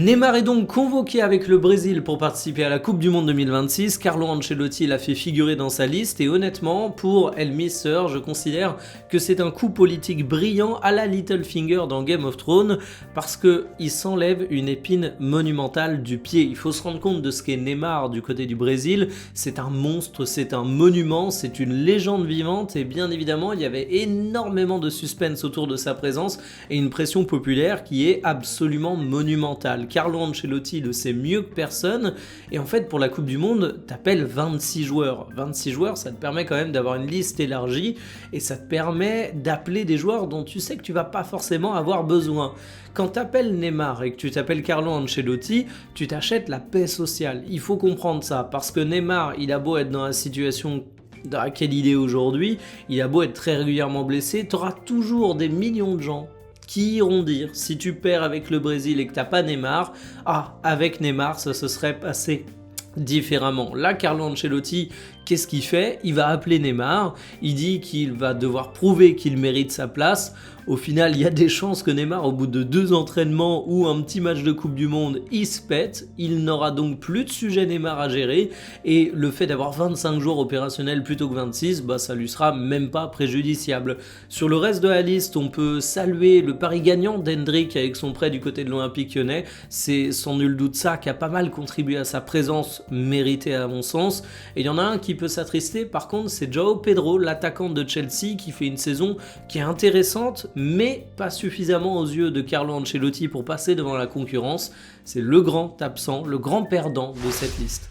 Neymar est donc convoqué avec le Brésil pour participer à la Coupe du Monde 2026. Carlo Ancelotti l'a fait figurer dans sa liste et honnêtement, pour El Mister, je considère que c'est un coup politique brillant à la Littlefinger dans Game of Thrones parce qu'il s'enlève une épine monumentale du pied. Il faut se rendre compte de ce qu'est Neymar du côté du Brésil. C'est un monstre, c'est un monument, c'est une légende vivante et bien évidemment, il y avait énormément de suspense autour de sa présence et une pression populaire qui est absolument monumentale. Carlo Ancelotti le sait mieux que personne et en fait pour la Coupe du Monde t'appelles 26 joueurs. 26 joueurs ça te permet quand même d'avoir une liste élargie et ça te permet d'appeler des joueurs dont tu sais que tu vas pas forcément avoir besoin. Quand t'appelles Neymar et que tu t'appelles Carlo Ancelotti, tu t'achètes la paix sociale. Il faut comprendre ça parce que Neymar il a beau être dans la situation dans laquelle il est aujourd'hui, il a beau être très régulièrement blessé, tu auras toujours des millions de gens qui iront dire, si tu perds avec le Brésil et que t'as pas Neymar, avec Neymar, ça se serait passé différemment. Là, Carlo Ancelotti, qu'est-ce qu'il fait? Il va appeler Neymar, il dit qu'il va devoir prouver qu'il mérite sa place. Au final, il y a des chances que Neymar, au bout de 2 entraînements ou un petit match de Coupe du Monde, il se pète. Il n'aura donc plus de sujet Neymar à gérer. Et le fait d'avoir 25 joueurs opérationnels plutôt que 26, ça lui sera même pas préjudiciable. Sur le reste de la liste, on peut saluer le pari gagnant d'Hendrick avec son prêt du côté de l'Olympique Lyonnais. C'est sans nul doute ça qui a pas mal contribué à sa présence méritée à mon sens. Et il y en a un qui peut s'attrister, par contre, c'est João Pedro, l'attaquant de Chelsea, qui fait une saison qui est intéressante, mais pas suffisamment aux yeux de Carlo Ancelotti pour passer devant la concurrence. C'est le grand absent, le grand perdant de cette liste.